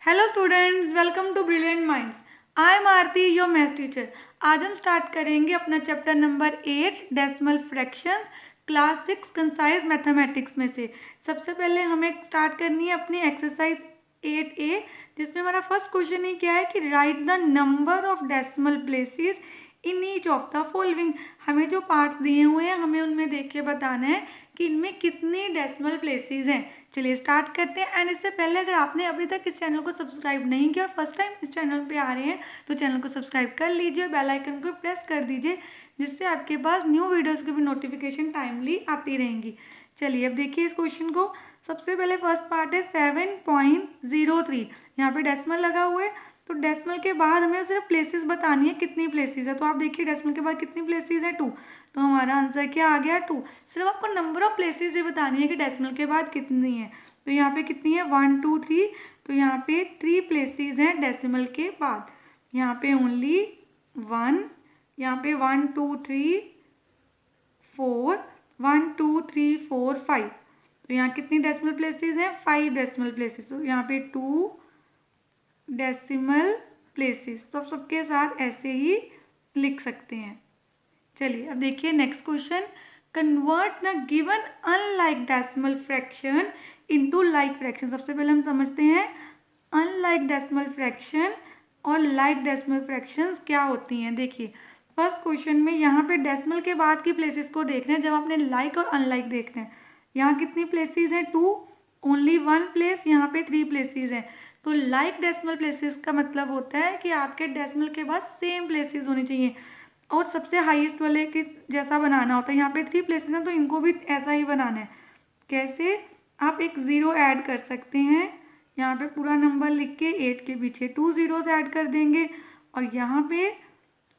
Hello students, welcome to brilliant minds. I am Aarti, your maths teacher. आज हम start करेंगे अपना chapter number 8 decimal fractions, class 6 concise mathematics में से। सबसे पहले हमें स्टार्ट करनी है अपनी एक्सरसाइज 8A, जिसमें हमारा फर्स्ट क्वेश्चन ही क्या है कि right the number of decimal places in each of the following. हमें जो पार्ट्स दिए हुए हैं हमें उनमें देख के बताना है कि इनमें कितने डेसिमल प्लेसेस हैं। चलिए स्टार्ट करते हैं। एंड इससे पहले अगर आपने अभी तक इस चैनल को सब्सक्राइब नहीं किया और फर्स्ट टाइम इस चैनल पे आ रहे हैं तो चैनल को सब्सक्राइब कर लीजिए और बेल आइकन को प्रेस कर दीजिए, जिससे आपके पास न्यू वीडियोस की भी नोटिफिकेशन टाइमली आती रहेंगी। चलिए अब देखिए इस क्वेश्चन को। सबसे पहले फर्स्ट पार्ट है 7.03। यहाँ पे डेसिमल लगा हुआ है, तो डेसिमल के बाद हमें सिर्फ प्लेसेस बतानी है कितनी प्लेसेस है। तो आप देखिए डेसिमल के बाद कितनी प्लेसेस है 2, तो हमारा आंसर क्या आ गया 2। सिर्फ आपको नंबर ऑफ प्लेसेस ये बतानी है कि डेसिमल के बाद कितनी है। तो यहाँ पे कितनी है 1 2 3, तो यहाँ पे 3 प्लेसेस हैं डेसिमल के बाद। यहाँ पे ओनली 1, यहाँ पे 1 2 3 4, 1 2 3 4 5। तो यहाँ कितनी डेसिमल प्लेसेस हैं 5 डेसिमल प्लेसेस। तो यहाँ पे 2 डेसिमल प्लेसेस, तो आप सबके साथ ऐसे ही लिख सकते हैं। चलिए अब देखिए next question. Convert the given unlike decimal fraction into like fraction. सबसे पहले हम समझते हैं अनलाइक डेसिमल फ्रैक्शन और लाइक डेसिमल फ्रैक्शंस क्या होती हैं। देखिए फर्स्ट क्वेश्चन में यहाँ पे डेसिमल के बाद की प्लेसेस को देखना है जब आपने लाइक और अनलाइक देखना है। यहाँ कितनी प्लेसेस हैं 2, ओनली 1 प्लेस, यहाँ पे 3 प्लेसेस हैं। तो लाइक डेसिमल प्लेसेस का मतलब होता है कि आपके डेसिमल के बाद सेम प्लेसेस होनी चाहिए और सबसे हाईएस्ट वाले के जैसा बनाना होता है। यहाँ पे 3 प्लेसेस हैं तो इनको भी ऐसा ही बनाना है। कैसे? आप एक 0 ऐड कर सकते हैं, यहाँ पे पूरा नंबर लिख के 8 के पीछे 2 zeros ऐड कर देंगे और यहाँ पे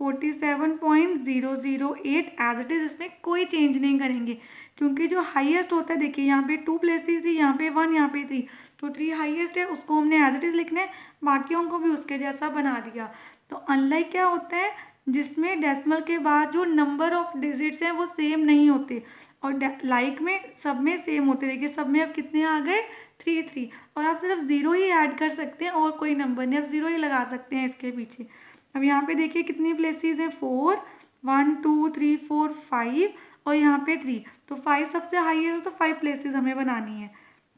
47.008 एज इट इज़, इसमें कोई चेंज नहीं करेंगे क्योंकि जो हाईएस्ट होता है, देखिए यहाँ पे 2 प्लेसेस थी, यहाँ पे 1, यहाँ पे 3, तो 3 हाईएस्ट है, उसको हमने एज इट इज़ लिखना है, बाकियों को भी उसके जैसा बना दिया। तो अनलाइक क्या होता है, जिसमें डेसिमल के बाद जो नंबर ऑफ डिजिट्स हैं वो सेम नहीं होते और लाइक में सब में सेम होते। देखिए सब में अब कितने आ गए 3 और आप सिर्फ 0 ही ऐड कर सकते हैं और कोई नंबर नहीं, आप 0 ही लगा सकते हैं इसके पीछे। अब यहाँ पे देखिए कितनी प्लेसेस हैं 4, 1 2 3 4 5 और यहाँ पे 3, तो 5 सबसे हाई है तो 5 प्लेसेस हमें बनानी है।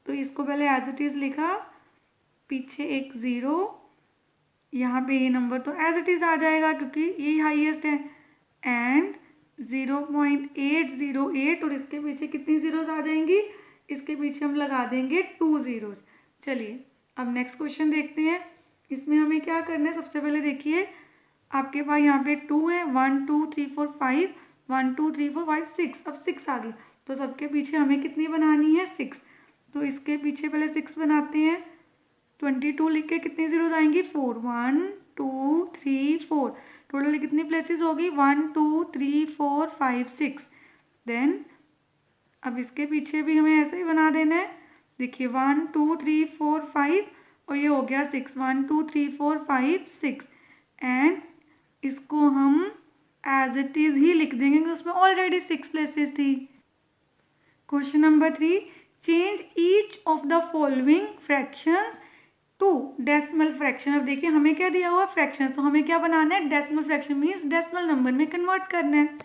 तो इसको पहले एज इट इज़ लिखा, पीछे एक 0, यहाँ पे ये नंबर तो एज इट इज़ आ जाएगा क्योंकि ये हाईएस्ट है, एंड 0.808 और इसके पीछे कितनी ज़ीरोज़ आ जाएंगी, इसके पीछे हम लगा देंगे 2 zeros। चलिए अब नेक्स्ट क्वेश्चन देखते हैं। इसमें हमें क्या करना है, सबसे पहले देखिए आपके पास यहाँ पे 2 है, 1 2 3 4 5, 1 2 3 4 5 6, अब 6 आ गई तो सबके पीछे हमें कितनी बनानी है 6। तो इसके पीछे पहले 6 बनाते हैं, 22 लिख के कितनी जीरोज आएंगी 4, 1 2 3 4, टोटल कितनी प्लेसेस होगी 1 2 3 4 5 6। देन अब इसके पीछे भी हमें ऐसे ही बना देना है। देखिए 1 2 3 4 5 और ये हो गया 6, 1 2 3 4 5 6, एंड इसको हम एज इट इज़ ही लिख देंगे कि उसमें ऑलरेडी 6 प्लेसेस थी। Question number 3, change each of the following fractions to decimal fraction. अब देखिए हमें क्या दिया हुआ फ्रैक्शन, तो हमें क्या बनाना है decimal fraction means decimal number में कन्वर्ट करना है।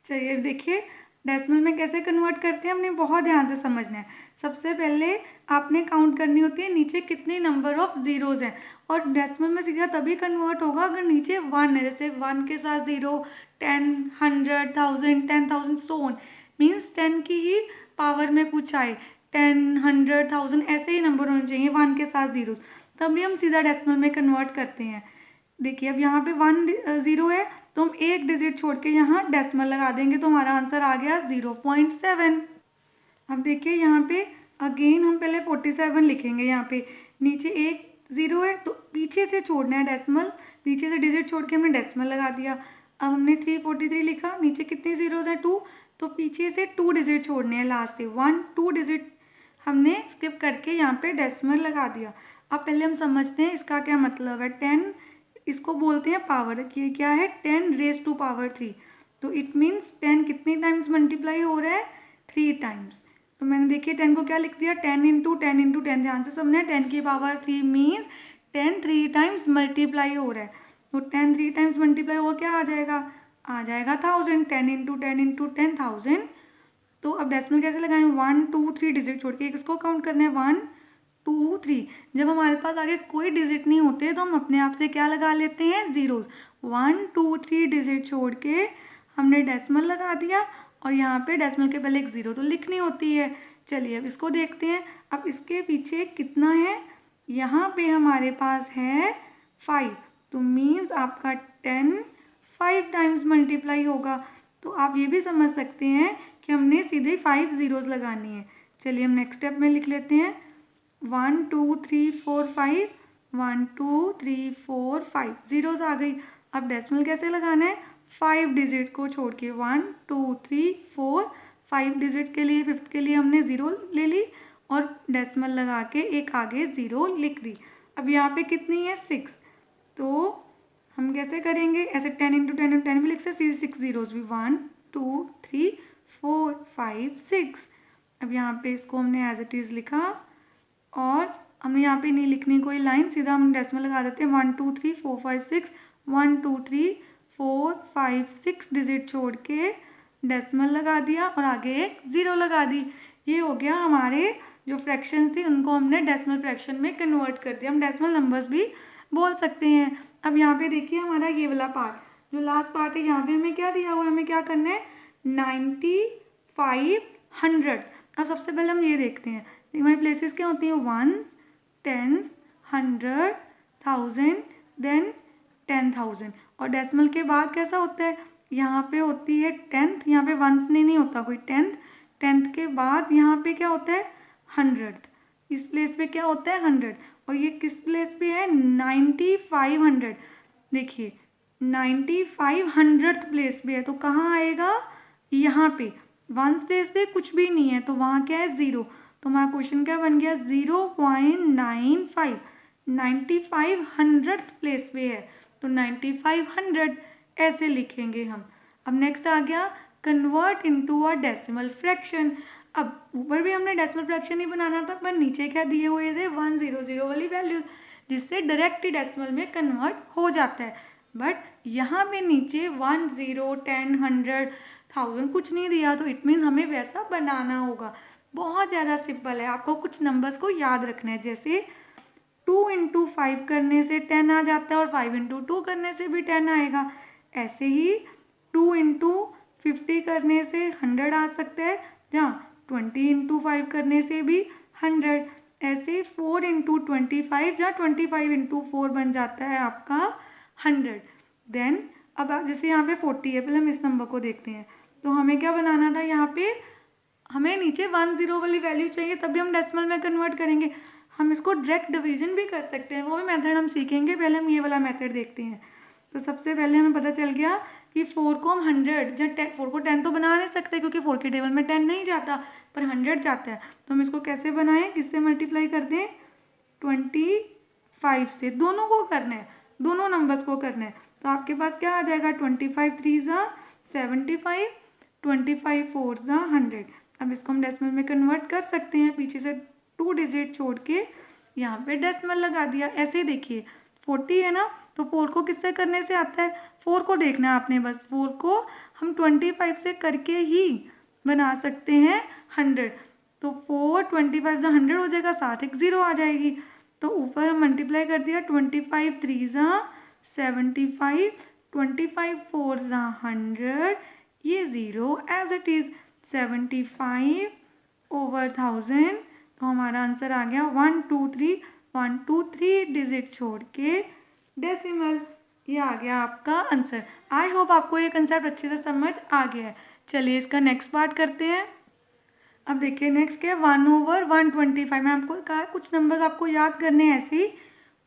चलिए देखिए डेसिमल में कैसे कन्वर्ट करते हैं, हमने बहुत ध्यान से समझना है। सबसे पहले आपने काउंट करनी होती है नीचे कितने नंबर ऑफ जीरोज़ हैं, और डेसिमल में सीधा तभी कन्वर्ट होगा अगर नीचे 1 है। जैसे 1 के साथ 0, 10, 100, 1000, 10,000 सो ऑन, मीन्स 10 की ही पावर में कुछ आए, 10, 100, 1000 ऐसे ही नंबर होने चाहिए 1 के साथ जीरो, तभी हम सीधा डेसिमल में कन्वर्ट करते हैं। देखिए अब यहाँ पे 1 0 है तो हम एक डिजिट छोड़ के यहाँ डेसिमल लगा देंगे तो हमारा आंसर आ गया 0.7। अब देखिए यहाँ पे अगेन हम पहले 47 लिखेंगे, यहाँ पे नीचे एक 0 है तो पीछे से छोड़ना है डेसिमल, पीछे से डिजिट छोड़ के हमने डेसिमल लगा दिया। अब हमने 343 लिखा, नीचे कितने जीरोज हैं 2, तो पीछे से 2 डिजिट छोड़ने हैं लास्ट से, 1 2 डिजिट हमने स्किप करके यहाँ पे डेसिमल लगा दिया। अब पहले हम समझते हैं इसका क्या मतलब है। 10 इसको बोलते हैं पावर, कि क्या है 10 रेज टू पावर 3, तो इट मीन्स 10 कितने टाइम्स मल्टीप्लाई हो रहा है 3 टाइम्स। तो मैंने देखिए 10 को क्या लिख दिया 10 × 10 × 10, ध्यान से समझना है 10 की पावर 3 मीन्स टाइम्स मल्टीप्लाई हो रहा है, तो 10 3 टाइम्स मल्टीप्लाई हुआ क्या आ जाएगा 1000, 10 इंटू 10 इंटू 10,000। तो अब डेसिमल कैसे लगाएं, 1 2 3 डिजिट छोड़ के इसको काउंट करना है 1 2 3। जब हमारे पास आगे कोई डिजिट नहीं होते तो हम अपने आप से क्या लगा लेते हैं, जीरोस। 1 2 3 डिजिट छोड़ के हमने डेसिमल लगा दिया, और यहाँ पे डेसिमल के पहले एक ज़ीरो तो लिखनी होती है। चलिए अब इसको देखते हैं। अब इसके पीछे कितना है, यहाँ पे हमारे पास है 5, तो मीन्स आपका 10 5 टाइम्स मल्टीप्लाई होगा। तो आप ये भी समझ सकते हैं कि हमने सीधे 5 ज़ीरोज़ लगानी है। चलिए हम नेक्स्ट स्टेप में लिख लेते हैं 1 2 3 4 5, 1 2 3 4 5 ज़ीरोज़ आ गई। अब डेसिमल कैसे लगाना है, 5 डिजिट को छोड़ के 1 2 3 4 5 डिजिट के लिए, फिफ्थ के लिए हमने ज़ीरो ले ली और डेसिमल लगा के एक आगे ज़ीरो लिख दी। अब यहाँ पे कितनी है 6, तो हम कैसे करेंगे, ऐसे 10 इंटू 10 इंटू 10 भी लिख सकते, 6 ज़ीरोज़ भी 1 2 3 4 5 6। अब यहाँ पे इसको हमने एज इट इज़ लिखा, और हमें यहाँ पे नहीं लिखनी कोई लाइन, सीधा हम डेसिमल लगा देते हैं 1 2 3 4 5 6, 1 2 3 4 5 6 डिजिट छोड़ के डेसिमल लगा दिया और आगे एक ज़ीरो लगा दी। ये हो गया हमारे जो फ्रैक्शंस थी उनको हमने डेसिमल फ्रैक्शन में कन्वर्ट कर दिया। हम डेसिमल नंबर्स भी बोल सकते हैं। अब यहाँ पे देखिए हमारा ये वाला पार्ट जो लास्ट पार्ट है, यहाँ पे हमें क्या दिया हुआ है, हमें क्या करना है 95 100। अब सबसे पहले हम ये देखते हैं हमारी प्लेसेस क्या होती हैं, वंस, टेंस, 100, 1000, देन 10,000। और डेसिमल के बाद कैसा होता है, यहाँ पे होती है 10th, यहाँ पे वंस नहीं होता कोई 10th के बाद यहाँ पे क्या होता है 100th, इस प्लेस पे क्या होता है 100, और ये किस प्लेस पे है 9500। देखिए 9500th प्लेस पे है, तो कहाँ आएगा, यहाँ पे वंस प्लेस पे कुछ भी नहीं है तो वहाँ क्या है ज़ीरो। तो हमारा क्वेश्चन क्या बन गया 0.95, 9500th प्लेस पे है तो 9500 ऐसे लिखेंगे हम। अब नेक्स्ट आ गया convert into a decimal fraction. अब ऊपर भी हमने डेसिमल फ्रैक्शन ही बनाना था, पर नीचे क्या दिए हुए थे 100 वाली वैल्यू, जिससे डायरेक्ट ही डेसिमल में कन्वर्ट हो जाता है। बट यहाँ पे नीचे 10 10 100 1000 कुछ नहीं दिया, तो इट मीन्स हमें वैसा बनाना होगा। बहुत ज़्यादा सिंपल है, आपको कुछ नंबर्स को याद रखना है। जैसे 2 इंटू 5 करने से 10 आ जाता है और 5 इंटू 2 करने से भी 10 आएगा। ऐसे ही 2 इंटू 50 करने से 100 आ सकता है, जहाँ 20 इंटू 5 करने से भी 100। ऐसे 4 इंटू 25 या 25 इंटू 4 बन जाता है आपका 100। देन अब जैसे यहाँ पे 40 है, पहले हम इस नंबर को देखते हैं। तो हमें क्या बनाना था, यहाँ पे हमें नीचे 10 वाली वैल्यू चाहिए, तभी हम डेसिमल में कन्वर्ट करेंगे। हम इसको डायरेक्ट डिवीजन भी कर सकते हैं, वो भी मेथड हम सीखेंगे। पहले हम ये वाला मेथड देखते हैं। तो सबसे पहले हमें पता चल गया कि 4 को हम 100, जब 4 को 10 तो बना नहीं सकते क्योंकि 4 के टेबल में 10 नहीं जाता, पर 100 जाता है। तो हम इसको कैसे बनाएं, किससे मल्टीप्लाई कर दें, 25 से। दोनों को करना है, दोनों नंबर्स को करना है। तो आपके पास क्या आ जाएगा 25 3 75, 25 4 100। अब इसको हम डेसिमल में कन्वर्ट कर सकते हैं, पीछे से 2 डिजिट छोड़ के यहाँ पे डेसिमल लगा दिया। ऐसे देखिए 40 है ना, तो 4 को किससे करने से आता है, 4 को देखना है आपने बस। 4 को हम 25 से करके ही बना सकते हैं 100। तो 4 25 100 हो जाएगा, साथ एक ज़ीरो आ जाएगी। तो ऊपर हम मल्टीप्लाई कर दिया 25 3 75, 25 4 100, ये zero as it is 75 over 1000। तो हमारा आंसर आ गया 1 2 3 डिजिट छोड़ के डेसिमल। ये आ गया आपका आंसर। आई होप आपको ये कंसेप्ट अच्छे से समझ आ गया है। चलिए इसका नेक्स्ट पार्ट करते हैं। अब देखिए नेक्स्ट क्या है 1/125। मैं आपको कहा कुछ नंबर्स आपको याद करने हैं ऐसे ही।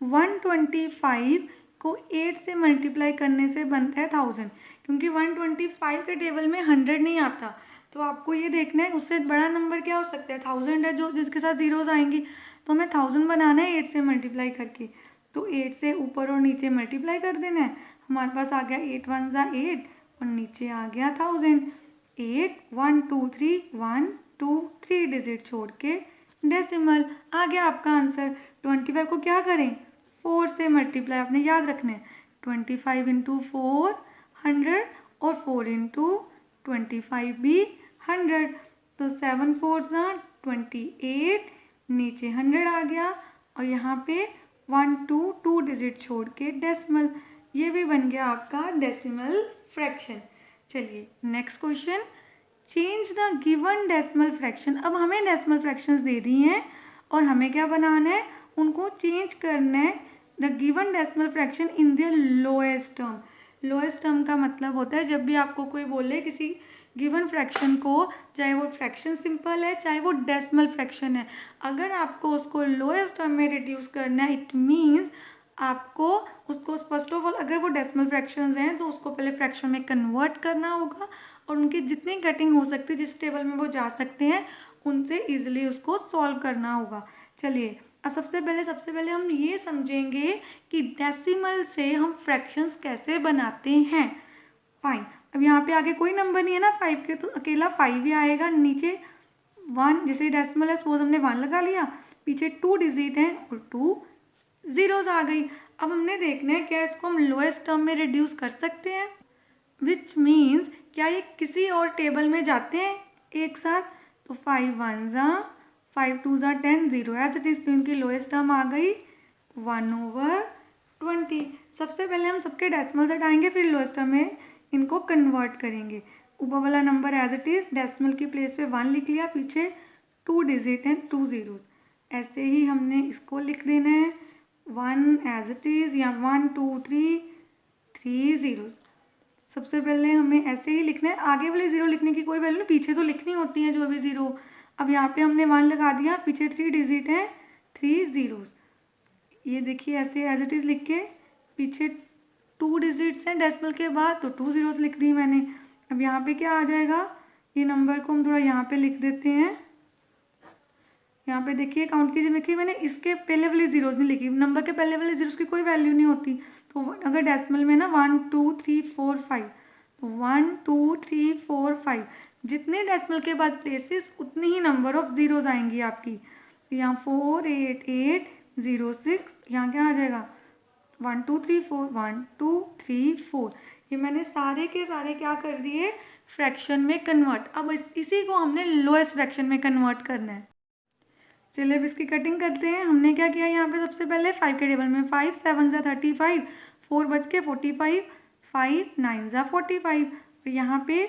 125 को 8 से मल्टीप्लाई करने से बनता है 1000, क्योंकि 125 के टेबल में 100 नहीं आता। तो आपको ये देखना है उससे बड़ा नंबर क्या हो सकता है, 1000 है जो जिसके साथ ज़ीरोज़ आएंगी। तो हमें 1000 बनाना है 8 से मल्टीप्लाई करके। तो 8 से ऊपर और नीचे मल्टीप्लाई कर देना है। हमारे पास आ गया 8 1 8 और नीचे आ गया 1000। 8 1 2 3 1 2 3 डिजिट छोड़ के डेसिमल आ गया आपका आंसर। 25 को क्या करें 4 से मल्टीप्लाई आपने याद रखना है। 25 इंटू 4 100 और 4 इंटू 25 भी 100, तो 7 4 28, नीचे 100 आ गया और यहाँ पे 1 2 डिजिट छोड़ के डेसिमल, ये भी बन गया आपका डेसिमल फ्रैक्शन। चलिए next question, change the given decimal fraction. अब हमें डेसिमल फ्रैक्शंस दे दी हैं और हमें क्या बनाना है, उनको चेंज करना है। The given decimal fraction in the lowest term. Lowest term का मतलब होता है जब भी आपको कोई बोले किसी गिवन फ्रैक्शन को, चाहे वो फ्रैक्शन सिंपल है चाहे वो डेसिमल फ्रैक्शन है, अगर आपको उसको लोएस्ट टर्म में रिड्यूस करना है, इट मीन्स आपको उसको फर्स्ट ऑफ ऑल, अगर वो डेसिमल फ्रैक्शंस हैं तो उसको पहले फ्रैक्शन में कन्वर्ट करना होगा और उनकी जितनी कटिंग हो सकती है, जिस टेबल में वो जा सकते हैं, उनसे इजीली उसको सॉल्व करना होगा। चलिए अब सबसे पहले हम ये समझेंगे कि डेसिमल से हम फ्रैक्शंस कैसे बनाते हैं। फाइन, अब यहाँ पे आगे कोई नंबर नहीं है ना 5 के, तो अकेला 5 ही आएगा। नीचे 1, जैसे डेसिमल है सपोज हमने 1 लगा लिया, पीछे 2 डिजिट हैं और 2 जीरोज आ गई। अब हमने देखना है क्या इसको हम लोएस्ट टर्म में रिड्यूस कर सकते हैं, विच मीन्स क्या ये किसी और टेबल में जाते हैं एक साथ। तो 5 1 5 2 10, 0 एज इट इज, तो इनकी लोएस्ट टर्म आ गई 1/20। सबसे पहले हम सबके डेसिमल्स हटाएंगे, फिर लोएस्ट टर्म में इनको कन्वर्ट करेंगे। ऊपर वाला number as it is, decimal की प्लेस पे 1 लिख लिया, पीछे 2 डिजिट हैं 2 जीरोज, ऐसे ही हमने इसको लिख देना है 1 एज इट इज, या 1 2 3 जीरोज। सबसे पहले हमें ऐसे ही लिखना है, आगे वाले जीरो लिखने की कोई वैल्यू नहीं, पीछे तो लिखनी होती है जो भी जीरो। अब यहाँ पे हमने 1 लगा दिया, पीछे 3 डिजिट हैं 3 जीरोज, ये देखिए ऐसे एज इट इज लिख के, पीछे 2 डिजिट्स हैं डेसिमल के बाद, तो 2 जीरोज लिख दी मैंने। अब यहाँ पे क्या आ जाएगा, ये नंबर को हम थोड़ा यहाँ पे लिख देते हैं। यहाँ पे देखिए काउंट कीजिए, देखिए मैंने इसके पहले वाली जीरोज नहीं लिखी, नंबर के पहले वाले जीरोज की कोई वैल्यू नहीं होती। तो अगर डेसिमल में ना 1 2 3 4 5, तो 1 2 3 4 5, जितने डेसिमल के बाद प्लेसेस उतनी ही नंबर ऑफ जीरोज आएंगी आपकी। यहाँ 4 8 8 0 6, यहाँ क्या आ जाएगा 1 2 3 4 1 2 3 4। ये मैंने सारे के सारे क्या कर दिए, फ्रैक्शन में कन्वर्ट। अब इसी को हमने लोएस्ट फ्रैक्शन में कन्वर्ट करना है। चलिए अब इसकी कटिंग करते हैं। हमने क्या किया यहाँ पे, सबसे पहले 5 के टेबल में 5 7 35, 4 बच के 45, 5 9 45, और यहाँ पे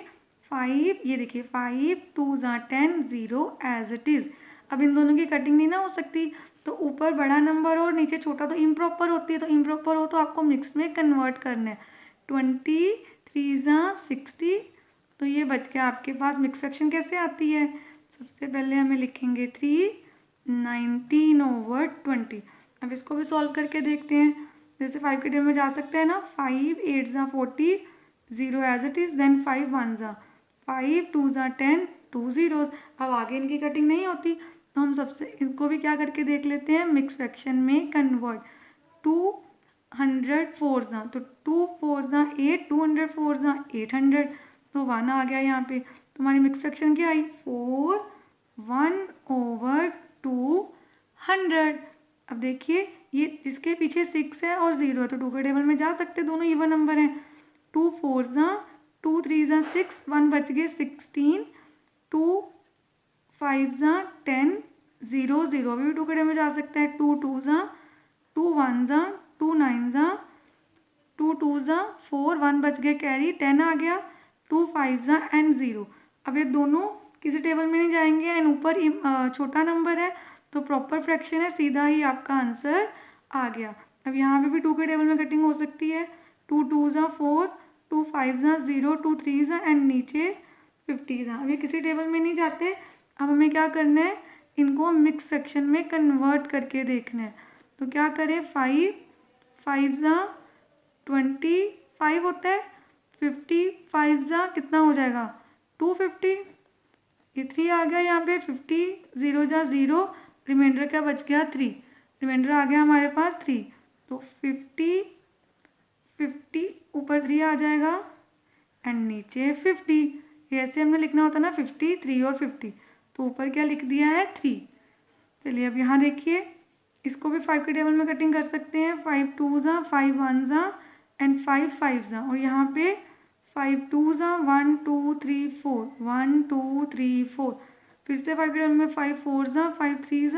5, ये देखिए 5 2 10 0 एज इट इज़। अब इन दोनों की कटिंग नहीं ना हो सकती, तो ऊपर बड़ा नंबर और नीचे छोटा, तो इम्प्रॉपर होती है, तो इम्प्रॉपर हो तो आपको मिक्स में कन्वर्ट करना है। 23 60, तो ये बच गया आपके पास। मिक्स फ्रैक्शन कैसे आती है, सबसे पहले हमें लिखेंगे 3/19/20। अब इसको भी सॉल्व करके देखते हैं। जैसे 5 के टेबल में जा सकते हैं ना, 5 8 40, 0 as it is, then 5 1 5 2 10 2 zeros. अब आगे इनकी कटिंग नहीं होती, तो हम सबसे इनको भी क्या करके देख लेते हैं, मिक्स फ्रैक्शन में कन्वर्ट। 204, तो 2 4 8, 204 800, तो 1 आ गया यहाँ पे। तुम्हारी मिक्स फ्रैक्शन क्या आई, 4 1/200। अब देखिए ये जिसके पीछे 6 है और 0 है, तो 2 के टेबल में जा सकते, दोनों इवन नंबर हैं। 2 4 2 3 6, 1 बच गए 16, 2 5 10 0 0 भी 2 के टेबल में जा सकता है। 2 2 2 1 2 9 2 2 4, 1 बच गए कैरी, 10 आ गया। 2 5 एंड 0। अब ये दोनों किसी टेबल में नहीं जाएंगे एंड ऊपर छोटा नंबर है, तो प्रॉपर फ्रैक्शन है, सीधा ही आपका आंसर आ गया। अब यहाँ पे भी 2 के टेबल में कटिंग हो सकती है। 2 2 4, 2 5 0, 2 3 एंड नीचे 50। अब ये किसी टेबल में नहीं जाते। अब हमें क्या करना है, इनको मिक्स फ्रैक्शन में कन्वर्ट करके देखना है। तो क्या करें, 5 5 25 होता है, 55 कितना हो जाएगा 250, ये 3 आ गया यहाँ पे। 50 0 0, रिमाइंडर क्या बच गया 3, रिमाइंडर आ गया हमारे पास 3, तो 50 ऊपर 3 आ जाएगा एंड नीचे 50। ये ऐसे हमने लिखना होता ना 50 3 और 50, तो ऊपर क्या लिख दिया है 3। चलिए अब यहाँ देखिए इसको भी 5 के टेबल में कटिंग कर सकते हैं। 5 2s 5 1s एंड 5 5s। और यहाँ पे 5 2s 1 2 3 4 1 2 3 4। फिर से 5 के टेबल में 5 4s 5 3s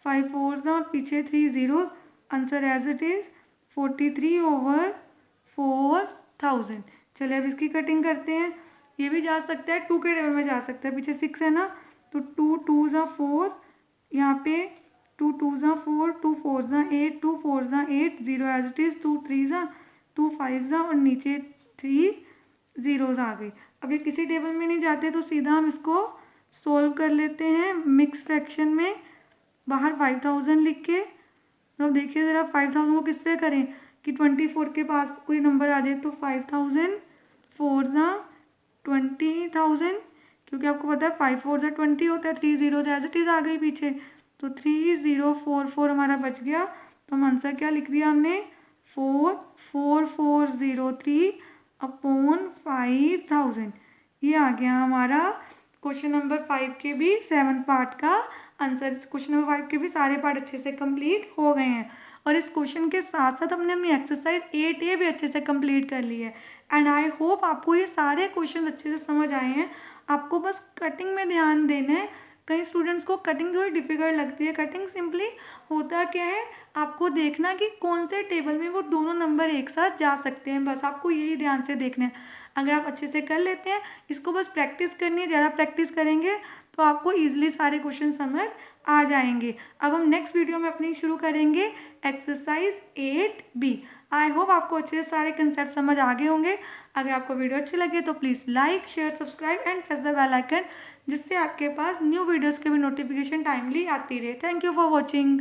5 4s और पीछे 3 0। Answer as it is 43/4000। चलिए अब इसकी कटिंग करते हैं। ये भी जा सकता है 2 के टेबल में जा सकता है, पीछे 6 है ना, तो 2 2s 4, यहाँ पे 2 2s 4 2 4s 8 2 4s 8 0 as it is 2 3s 2 5s और नीचे 3 0s आ गई। अब ये किसी टेबल में नहीं जाते तो सीधा हम इसको सोल्व कर लेते हैं मिक्स फ्रैक्शन में, बाहर 5000 लिख के। तो देखिए ज़रा 5000 को किस पे करें कि 24 के पास कोई नंबर आ जाए, तो 5000 4s 20,000, क्योंकि आपको पता है 5 4s 20 होता है। 3 0s एज इट इज़ आ गई पीछे, तो 3044 हमारा बच गया। तो हम आंसर क्या लिख दिया हमने, 44403/5000। ये आ गया हमारा क्वेश्चन नंबर 5 के भी 7th पार्ट का आंसर। इस क्वेश्चन नंबर 5 के भी सारे पार्ट अच्छे से कंप्लीट हो गए हैं। और इस क्वेश्चन के साथ साथ हमने अपनी एक्सरसाइज 8A भी अच्छे से कंप्लीट कर ली है। एंड आई होप आपको ये सारे क्वेश्चन अच्छे से समझ आए हैं। आपको बस कटिंग में ध्यान देना है। कई स्टूडेंट्स को कटिंग थोड़ी डिफिकल्ट लगती है। कटिंग सिंपली होता क्या है, आपको देखना कि कौन से टेबल में वो दोनों नंबर एक साथ जा सकते हैं, बस आपको यही ध्यान से देखना है। अगर आप अच्छे से कर लेते हैं, इसको बस प्रैक्टिस करनी है। ज़्यादा प्रैक्टिस करेंगे तो आपको ईजिली सारे क्वेश्चन समझ आ जाएंगे। अब हम नेक्स्ट वीडियो में अपनी शुरू करेंगे एक्सरसाइज 8B। आई होप आपको अच्छे से सारे कंसेप्ट समझ आ गए होंगे। अगर आपको वीडियो अच्छी लगे तो please like share subscribe and press the bell icon, जिससे आपके पास न्यू वीडियोज़ के भी नोटिफिकेशन टाइमली आती रहे। Thank you for watching.